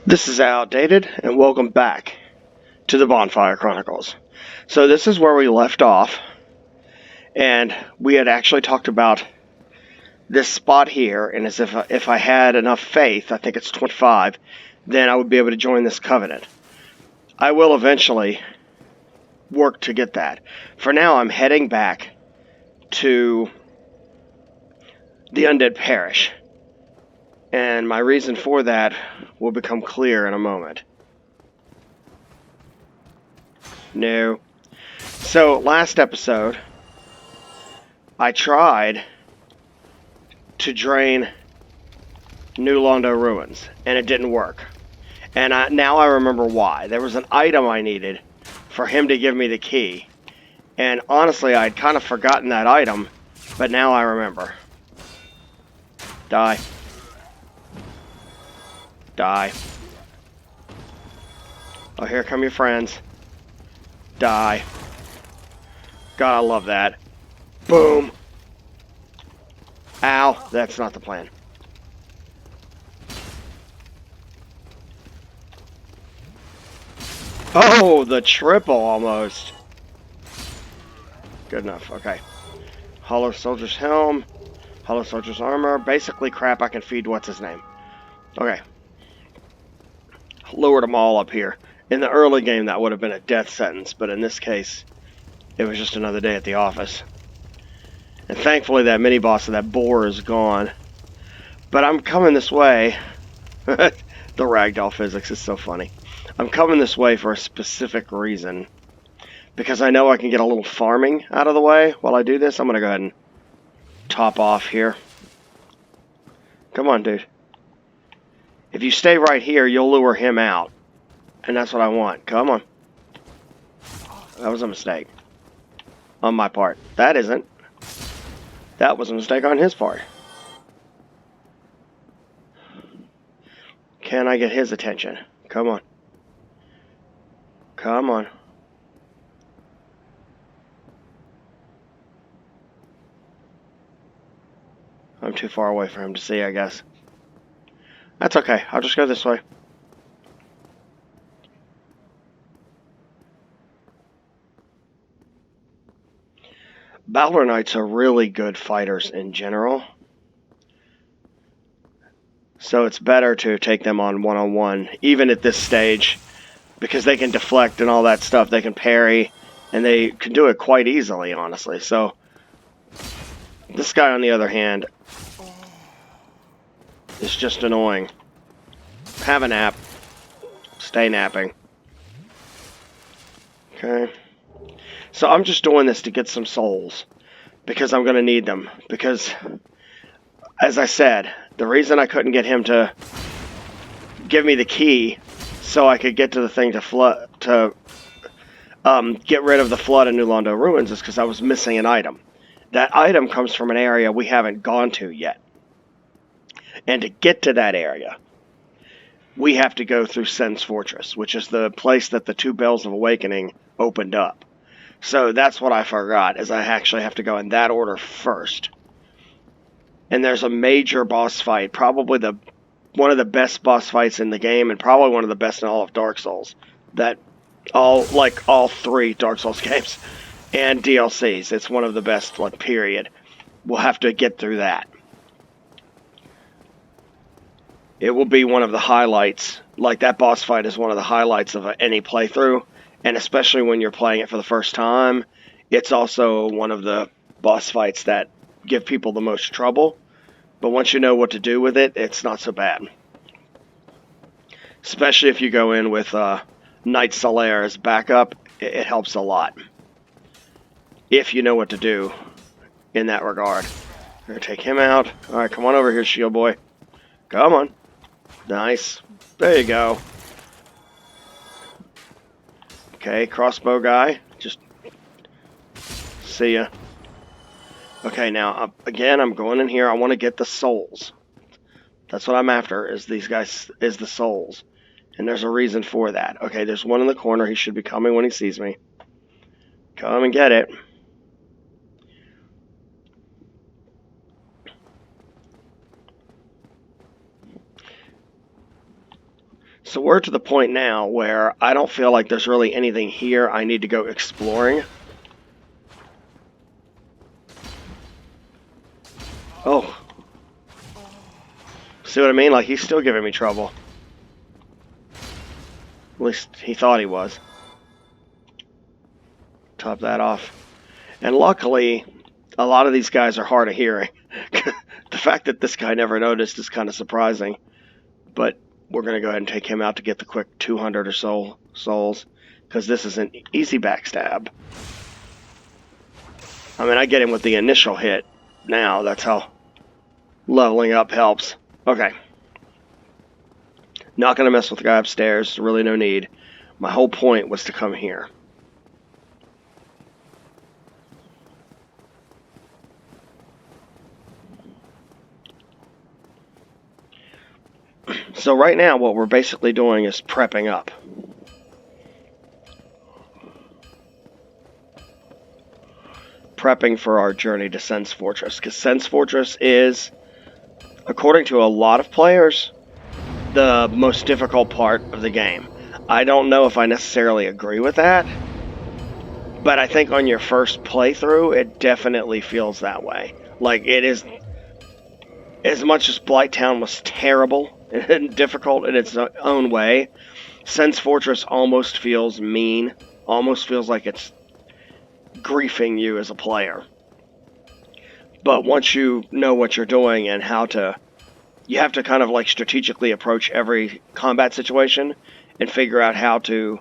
This is Outdated, and welcome back to the Bonfire Chronicles. So this is where we left off, and we had actually talked about this spot here, and as if I had enough faith, I think it's 25, then I would be able to join this covenant. I will eventually work to get that. For now, I'm heading back to the Undead Parish, and my reason for that will become clear in a moment. No. So, last episode, I tried to drain New Londo Ruins, and it didn't work. And now I remember why. There was an item I needed for him to give me the key. And honestly, I'd kind of forgotten that item, but now I remember. Die. Die. Oh, here come your friends. Die. God, I love that. Boom. Ow, that's not the plan. Oh, the triple almost. Good enough, okay. Hollow Soldier's Helm. Hollow Soldier's Armor. Basically crap I can feed what's his name. Okay. Lured them all up here. In the early game that would have been a death sentence, but in this case, it was just another day at the office. And thankfully that mini-boss of that boar is gone. But I'm coming this way. The ragdoll physics is so funny. I'm coming this way for a specific reason. Because I know I can get a little farming out of the way while I do this. I'm going to go ahead and top off here. Come on, dude. If you stay right here, you'll lure him out. And that's what I want. Come on. That was a mistake. On my part. That isn't. That was a mistake on his part. Can I get his attention? Come on. Come on. I'm too far away for him to see, I guess. That's okay. I'll just go this way. Balor Knights are really good fighters in general. So it's better to take them on one-on-one, even at this stage, because they can deflect and all that stuff. They can parry, and they can do it quite easily, honestly. So this guy, on the other hand, is just annoying. Have a nap. Stay napping. Okay. So I'm just doing this to get some souls, because I'm going to need them. Because, as I said, the reason I couldn't get him to give me the key so I could get to the thing to get rid of the flood in New Londo Ruins is because I was missing an item. That item comes from an area we haven't gone to yet. And to get to that area, we have to go through Sen's Fortress, which is the place that the two Bells of Awakening opened up. So that's what I forgot, is I actually have to go in that order first. And there's a major boss fight, probably one of the best boss fights in the game, and probably one of the best in all of Dark Souls. All three Dark Souls games and DLCs. It's one of the best, period. We'll have to get through that. It will be one of the highlights. That boss fight is one of the highlights of any playthrough, and especially when you're playing it for the first time, it's also one of the boss fights that give people the most trouble. But once you know what to do with it, it's not so bad. Especially if you go in with Knight Solaire as backup, it helps a lot. If you know what to do in that regard. We're going to take him out. Alright, come on over here, shield boy. Come on. Nice. There you go. Okay, crossbow guy. Just see ya. Okay, now, again, I'm going in here. I want to get the souls. That's what I'm after, is these guys, is the souls. And there's a reason for that. Okay, there's one in the corner. He should be coming when he sees me. Come and get it. So we're to the point now where I don't feel like there's really anything here I need to go exploring. Oh. See what I mean? Like, he's still giving me trouble. At least he thought he was. Top that off. And luckily, a lot of these guys are hard of hearing. The fact that this guy never noticed is kind of surprising. But we're going to go ahead and take him out to get the quick 200 or so souls. Because this is an easy backstab. I mean, I get him with the initial hit. Now, that's how leveling up helps. Okay. Not going to mess with the guy upstairs. Really no need. My whole point was to come here. So right now, what we're basically doing is prepping up. Prepping for our journey to Sen's Fortress. Because Sen's Fortress is, according to a lot of players, the most difficult part of the game. I don't know if I necessarily agree with that, but I think on your first playthrough, it definitely feels that way. Like, it is, as much as Blighttown was terrible and difficult in its own way, Sen's Fortress almost feels mean, almost feels like it's griefing you as a player. But once you know what you're doing and how to, you have to kind of like strategically approach every combat situation and figure out how to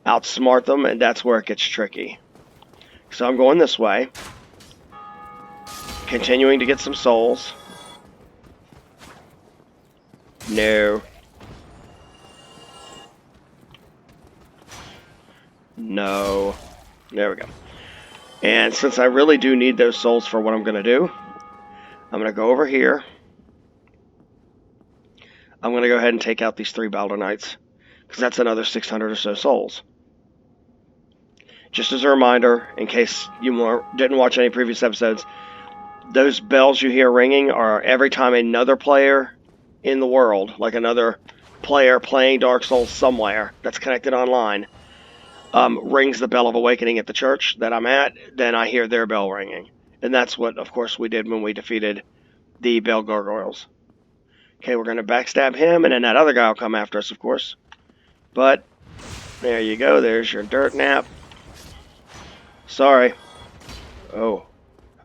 outsmart them, and that's where it gets tricky. So I'm going this way, continuing to get some souls. No. No. There we go. And since I really do need those souls for what I'm going to do, I'm going to go over here. I'm going to go ahead and take out these 3 Balder Knights, because that's another 600 or so souls. Just as a reminder, in case you didn't watch any previous episodes, those bells you hear ringing are every time another player in the world, like another player playing Dark Souls somewhere that's connected online, rings the Bell of Awakening at the church that I'm at, then I hear their bell ringing. And that's what, of course, we did when we defeated the Bell Gargoyles. Okay, we're going to backstab him, and then that other guy will come after us, of course. But, there you go, there's your dirt nap. Sorry. Oh.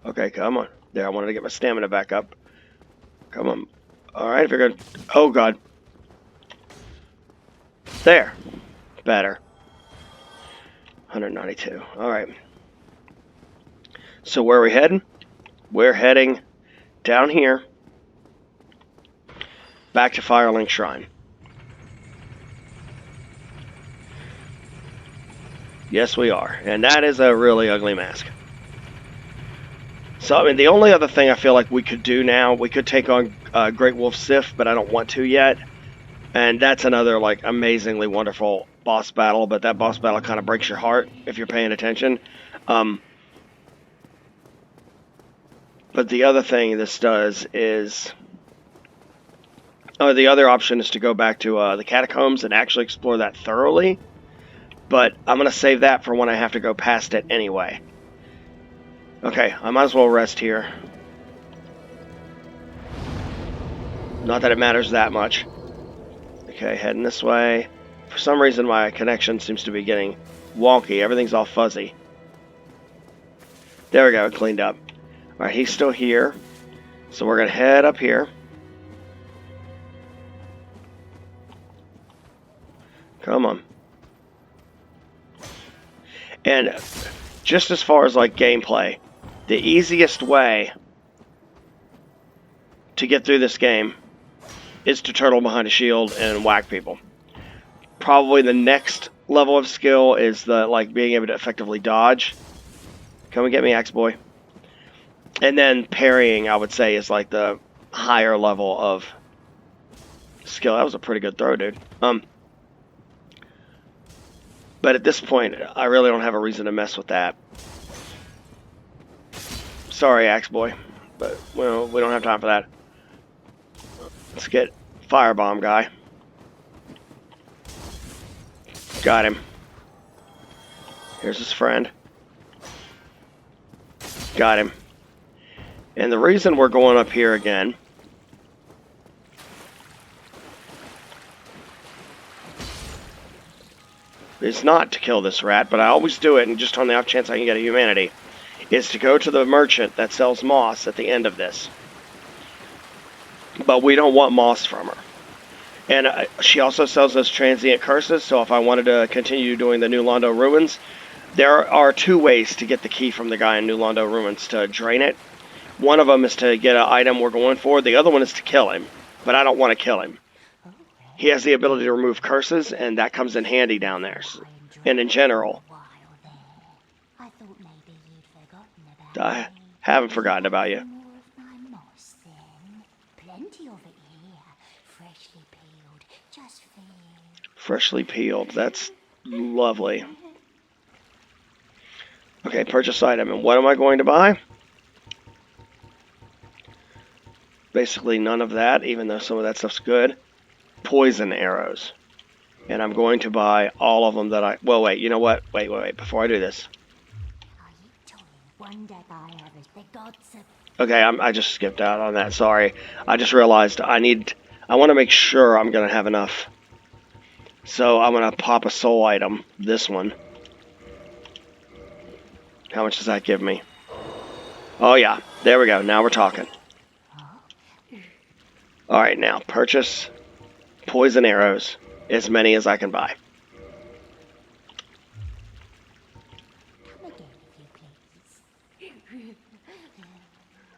Okay, come on. There, I wanted to get my stamina back up. Come on. Alright, if you're going to... Oh, God. There. Better. 192. Alright. So where are we heading? We're heading down here. Back to Firelink Shrine. Yes, we are. And that is a really ugly mask. So, I mean, the only other thing I feel like we could do now, we could take on Great Wolf Sif, but I don't want to yet. And that's another, like, amazingly wonderful boss battle, but that boss battle kind of breaks your heart if you're paying attention. But the other thing this does is... the other option is to go back to the catacombs and actually explore that thoroughly. But I'm going to save that for when I have to go past it anyway. Okay, I might as well rest here. Not that it matters that much. Okay, heading this way. For some reason my connection seems to be getting wonky. Everything's all fuzzy. There we go, it cleaned up. Alright, he's still here. So we're going to head up here. Come on. And just as far as like gameplay, the easiest way to get through this game is to turtle behind a shield and whack people. Probably the next level of skill is the like being able to effectively dodge. Come and get me, Axe Boy. And then parrying, I would say, is like the higher level of skill. That was a pretty good throw, dude. But at this point, I really don't have a reason to mess with that. Sorry, Axe Boy, but well, we don't have time for that. Let's get Firebomb guy. Got him. Here's his friend. Got him. And the reason we're going up here again is not to kill this rat, but I always do it, and just on the off chance I can get a humanity, is to go to the merchant that sells moss at the end of this. But we don't want moss from her. And she also sells those transient curses, so if I wanted to continue doing the New Londo Ruins, there are 2 ways to get the key from the guy in New Londo Ruins to drain it. One of them is to get an item we're going for. The other one is to kill him, but I don't want to kill him. He has the ability to remove curses, and that comes in handy down there. And in general, I haven't forgotten about you. Freshly peeled. That's lovely. Okay, purchase item. And what am I going to buy? Basically none of that, even though some of that stuff's good. Poison arrows. And I'm going to buy all of them that I... Well, wait, you know what? Wait. Before I do this. Okay, I just skipped out on that. Sorry. I just realized I want to make sure I'm going to have enough. So I'm going to pop a soul item. This one. How much does that give me? Oh, yeah. There we go. Now we're talking. Alright, now purchase poison arrows. As many as I can buy.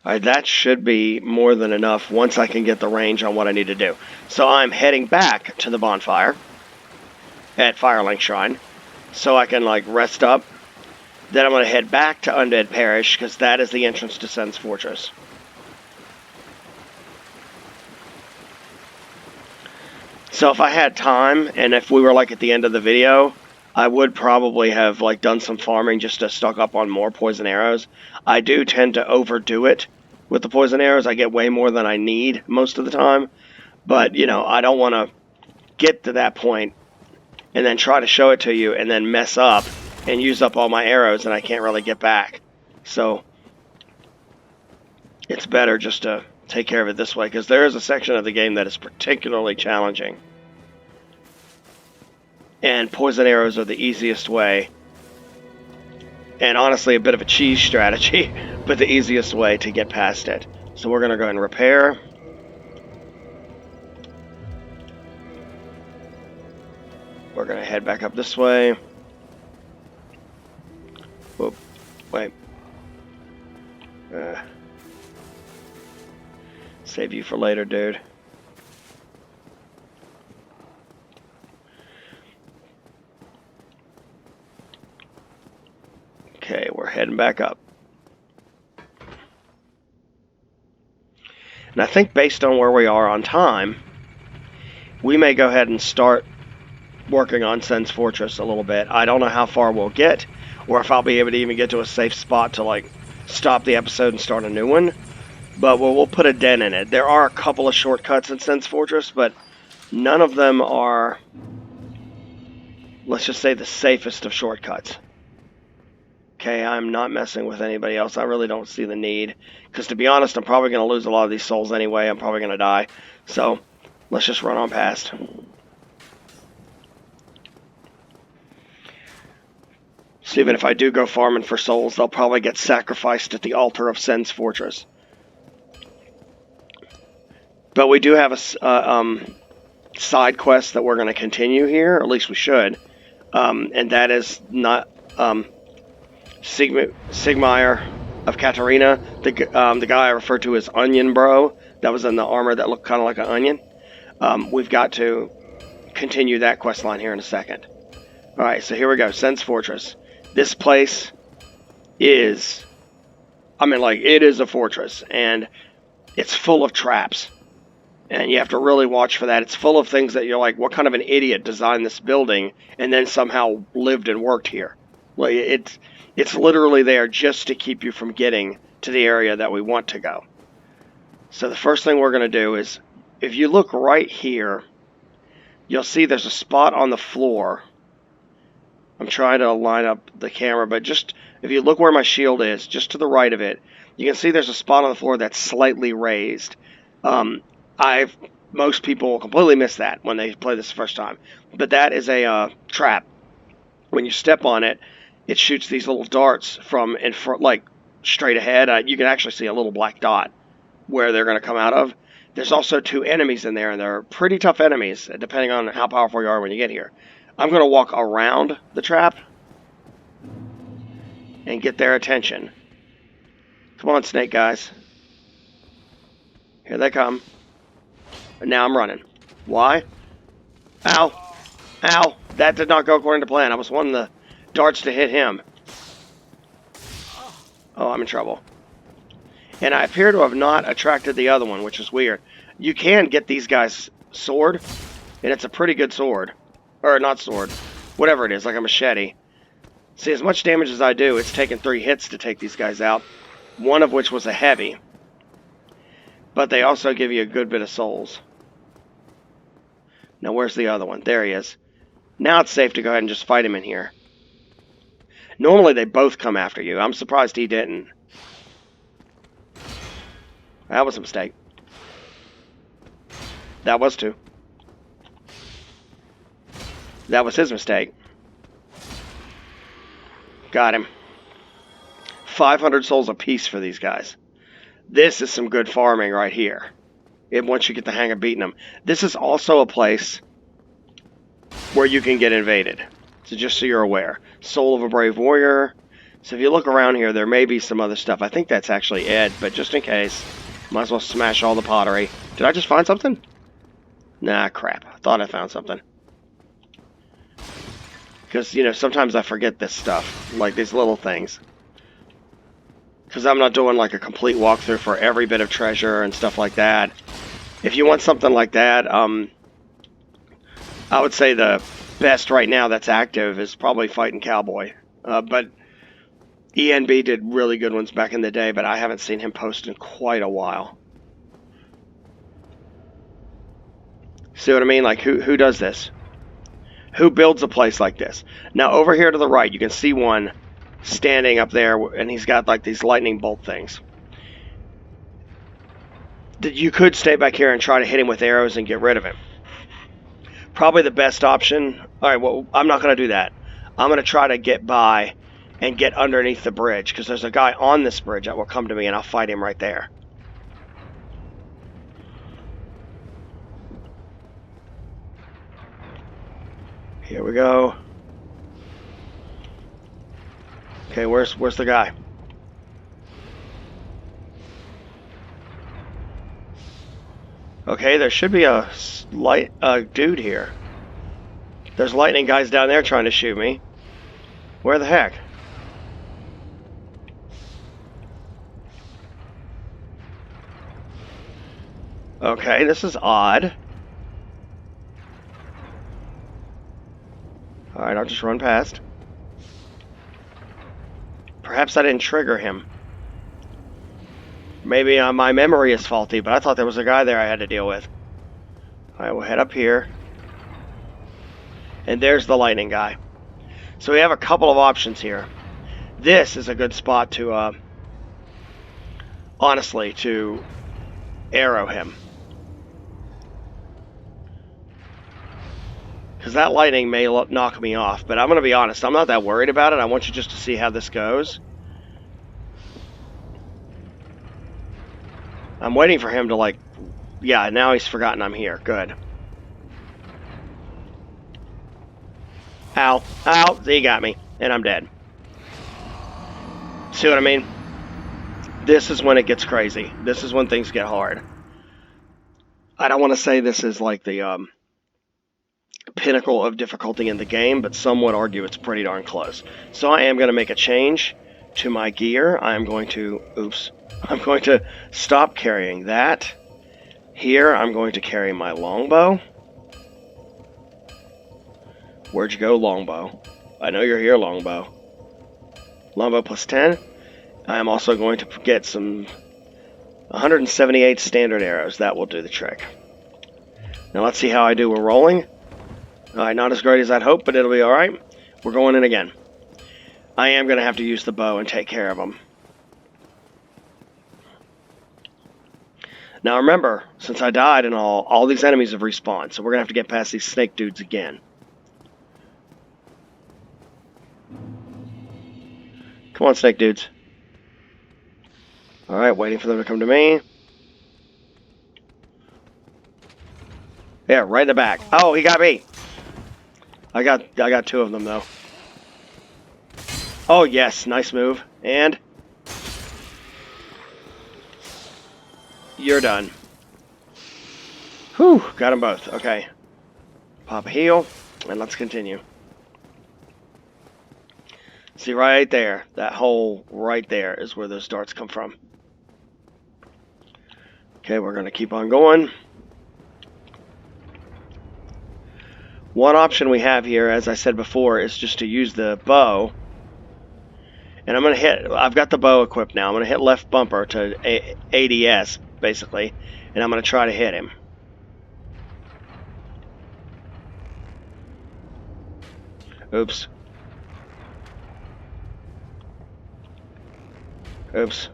Alright, that should be more than enough once I can get the range on what I need to do. So I'm heading back to the bonfire at Firelink Shrine so I can rest up. Then I'm going to head back to Undead Parish because that is the entrance to Sen's Fortress. So if I had time, and if we were at the end of the video, I would probably have done some farming just to stock up on more poison arrows. I do tend to overdo it with the poison arrows. I get way more than I need most of the time. But, I don't want to get to that point and then try to show it to you and then mess up and use up all my arrows and I can't really get back. So it's better just to take care of it this way, because there is a section of the game that is particularly challenging. And poison arrows are the easiest way. And honestly, a bit of a cheese strategy, but the easiest way to get past it. So we're going to go ahead and repair. We're going to head back up this way. Whoop. Wait. Save you for later, dude. Okay, we're heading back up. And I think based on where we are on time, we may go ahead and start working on Sen's Fortress a little bit. I don't know how far we'll get, or if I'll be able to even get to a safe spot to stop the episode and start a new one. But we'll put a dent in it. There are a couple of shortcuts in Sen's Fortress, but none of them are, let's just say, the safest of shortcuts. Okay, I'm not messing with anybody else. I really don't see the need. Because to be honest, I'm probably going to lose a lot of these souls anyway. I'm probably going to die. So, let's just run on past. So even if I do go farming for souls, they'll probably get sacrificed at the altar of Sen's Fortress. But we do have a side quest that we're going to continue here. Or at least we should. And that is not... Sigmire of Katarina, the guy I referred to as Onion Bro, that was in the armor that looked kind of like an onion. We've got to continue that quest line here in a second. Alright, so here we go. Sen's Fortress. This place is... it is a fortress, and it's full of traps. And you have to really watch for that. It's full of things that you're like, what kind of an idiot designed this building and then somehow lived and worked here? Well, it's literally there just to keep you from getting to the area that we want to go. So the first thing we're going to do is, if you look right here, you'll see there's a spot on the floor I'm trying to line up the camera, but just if you look where my shield is, just to the right of it, you can see there's a spot on the floor that's slightly raised. Most people completely miss that when they play this the first time, but that is a trap. When you step on it, it shoots these little darts from in front, like straight ahead. You can actually see a little black dot where they're going to come out of. There's also 2 enemies in there, and they're pretty tough enemies, depending on how powerful you are when you get here. I'm going to walk around the trap and get their attention. Come on, snake guys. Here they come. And now I'm running. Why? Ow. Ow. That did not go according to plan. I was wanting the darts to hit him. Oh, I'm in trouble. And I appear to have not attracted the other one, which is weird. You can get these guys' sword, and it's a pretty good sword. Or not sword. Whatever it is, like a machete. See, as much damage as I do, it's taken 3 hits to take these guys out. One of which was a heavy. But they also give you a good bit of souls. Now, where's the other one? There he is. Now it's safe to go ahead and just fight him in here. Normally they both come after you. I'm surprised he didn't. That was a mistake. That was too. That was his mistake. Got him. 500 souls apiece for these guys. This is some good farming right here. Once you get the hang of beating them. This is also a place where you can get invaded. So just so you're aware. Soul of a Brave Warrior. So if you look around here, there may be some other stuff. I think that's actually Ed, but just in case, might as well smash all the pottery. Did I just find something? Nah, crap. I thought I found something. Because, you know, sometimes I forget this stuff. Like these little things. Because I'm not doing like a complete walkthrough for every bit of treasure and stuff like that. If you want something like that, I would say the best right now that's active is probably Fighting Cowboy. But ENB did really good ones back in the day, but I haven't seen him post in quite a while. See what I mean? Like, who does this? Who builds a place like this? Now, over here to the right, you can see one standing up there, and he's got, like, these lightning bolt things. You could stay back here and try to hit him with arrows and get rid of him. Probably the best option. Alright, well, I'm not going to do that. I'm going to try to get by and get underneath the bridge, because there's a guy on this bridge that will come to me, and I'll fight him right there. Here we go. Okay, where's the guy? Okay, there should be a dude here. There's lightning guys down there trying to shoot me. Where the heck? Okay, this is odd. Alright, I'll just run past. Perhaps I didn't trigger him. Maybe my memory is faulty, but I thought there was a guy there I had to deal with. Alright, we'll head up here. And there's the lightning guy. So we have a couple of options here. This is a good spot to, honestly, to arrow him. Because that lightning may knock me off. But I'm going to be honest, I'm not that worried about it. I want you just to see how this goes. I'm waiting for him to, like... Yeah, now he's forgotten I'm here. Good. Ow. Ow. He got me. And I'm dead. See what I mean? This is when it gets crazy. This is when things get hard. I don't want to say this is like the pinnacle of difficulty in the game, but some would argue it's pretty darn close. So I am going to make a change to my gear. I'm going to... Oops. I'm going to stop carrying that. Here, I'm going to carry my longbow. Where'd you go, longbow? I know you're here, longbow. Longbow plus 10. I am also going to get some 178 standard arrows. That will do the trick. Now let's see how I do with rolling. Alright, not as great as I'd hoped, but it'll be alright. We're going in again. I am going to have to use the bow and take care of them. Now remember, since I died and all these enemies have respawned, so we're going to have to get past these snake dudes again. Come on, snake dudes. Alright, waiting for them to come to me. Yeah, right in the back. Oh, he got me. I got two of them, though. Oh, yes, nice move. And you're done. Whew, got them both. Okay. Pop a heal, and let's continue. See, right there, that hole right there is where those darts come from. Okay, we're going to keep on going. One option we have here, as I said before, is just to use the bow. And I'm going to hit, I've got the bow equipped now. I'm going to hit left bumper to ADS, basically. And I'm going to try to hit him. Oops. Oops.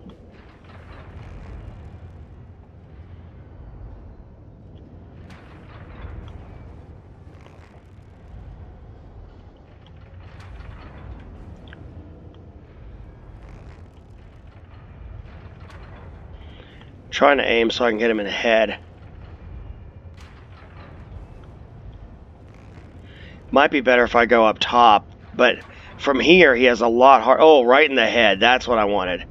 Trying to aim so I can get him in the head. Might be better if I go up top, but from here he has a lot hard. Oh, right in the head. That's what I wanted.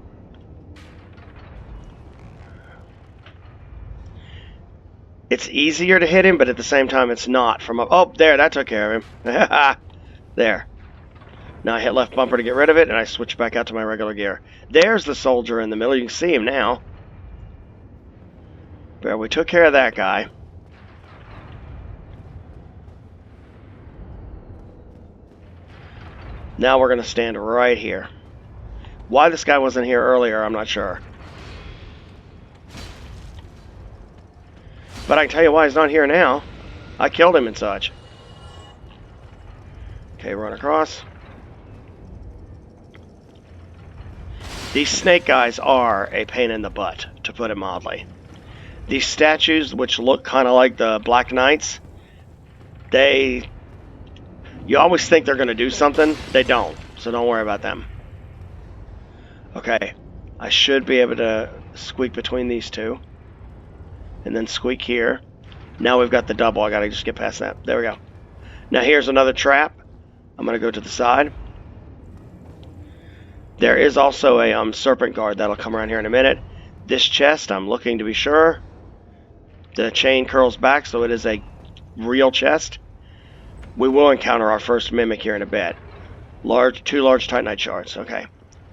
It's easier to hit him, but at the same time it's not. From up. Oh, there, that took care of him. There. Now I hit left bumper to get rid of it, and I switch back out to my regular gear. There's the soldier in the middle. You can see him now. But we took care of that guy. Now we're going to stand right here. Why this guy wasn't here earlier, I'm not sure. But I can tell you why he's not here now. I killed him and such. Okay, run across. These snake guys are a pain in the butt, to put it mildly. These statues, which look kind of like the Black Knights, you always think they're going to do something. They don't, so don't worry about them. Okay, I should be able to squeak between these two. And then squeak here. Now we've got the double. I got to just get past that. There we go. Now here's another trap. I'm going to go to the side. There is also a serpent guard that'll come around here in a minute. This chest, I'm looking to be sure. The chain curls back, so it is a real chest. We will encounter our first mimic here in a bit. Two large Titanite shards. Okay.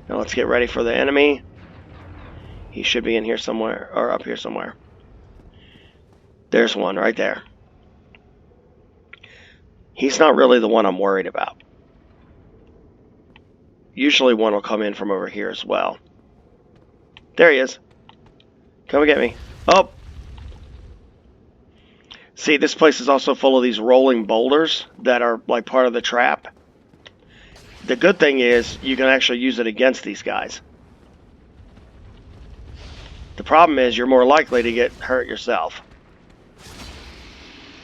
Now let's get ready for the enemy. He should be in here somewhere, or up here somewhere. There's one right there. He's not really the one I'm worried about. Usually one will come in from over here as well. There he is. Come and get me. Oh! See, this place is also full of these rolling boulders that are like part of the trap. The good thing is you can actually use it against these guys. The problem is you're more likely to get hurt yourself.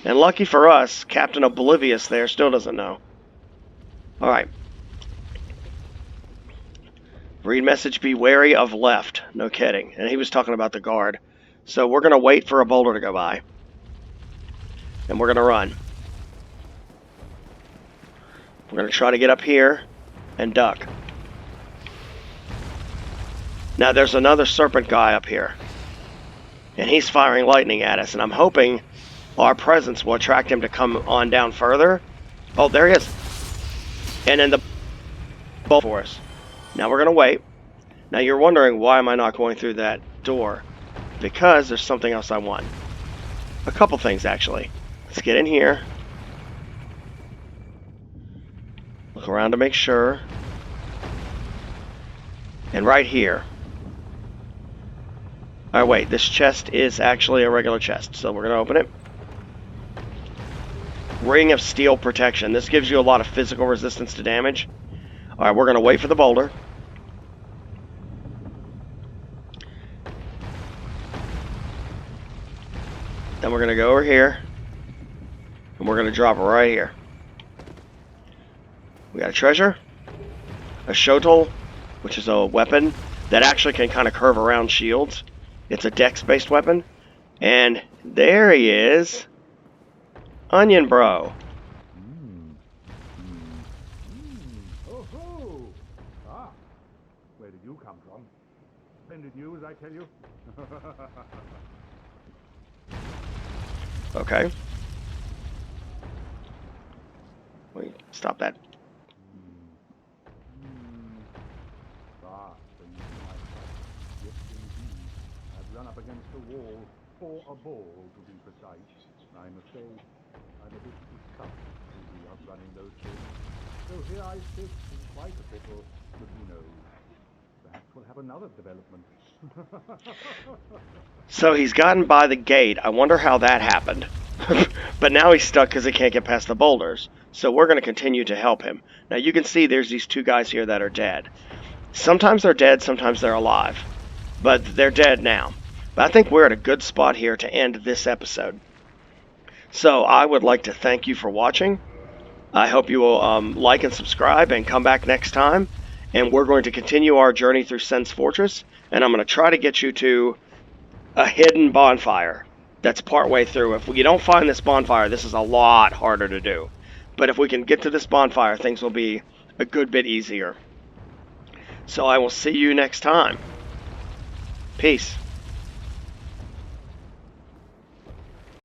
And lucky for us, Captain Oblivious there still doesn't know. Alright. Read message, be wary of left. No kidding. And he was talking about the guard. So we're going to wait for a boulder to go by. And we're going to run. We're going to try to get up here and duck. Now there's another serpent guy up here. And he's firing lightning at us. And I'm hoping our presence will attract him to come on down further. Oh, there he is. And then the bolt for us. Now we're going to wait. Now you're wondering, why am I not going through that door? Because there's something else I want. A couple things, actually. Let's get in here. Look around to make sure. And right here. Alright, wait. This chest is actually a regular chest. So we're going to open it. Ring of Steel Protection. This gives you a lot of physical resistance to damage. Alright, we're going to wait for the boulder. Then we're going to go over here. And we're going to drop it right here. We got a treasure. A shotol, which is a weapon that actually can kind of curve around shields. It's a dex-based weapon. And there he is. Onion Bro. Oh ho! Ah, where did you come from? Splendid news, I tell you. Okay. Wait, stop that. Ah, so you see my fight. Yes, indeed. I've run up against the wall, for a ball to be precise. I must say, I'm a bit disgusted with you outrunning those things. So here I sit in quite a pickle, but who knows? Perhaps we'll have another development. So he's gotten by the gate. I wonder how that happened. But now he's stuck because he can't get past the boulders. So we're going to continue to help him. Now you can see there's these two guys here that are dead. Sometimes they're dead, sometimes they're alive. But they're dead now. But I think we're at a good spot here to end this episode. So I would like to thank you for watching. I hope you will like and subscribe and come back next time. And we're going to continue our journey through Sen's Fortress. And I'm going to try to get you to a hidden bonfire that's partway through. If we don't find this bonfire, this is a lot harder to do. But if we can get to this bonfire, things will be a good bit easier. So I will see you next time. Peace.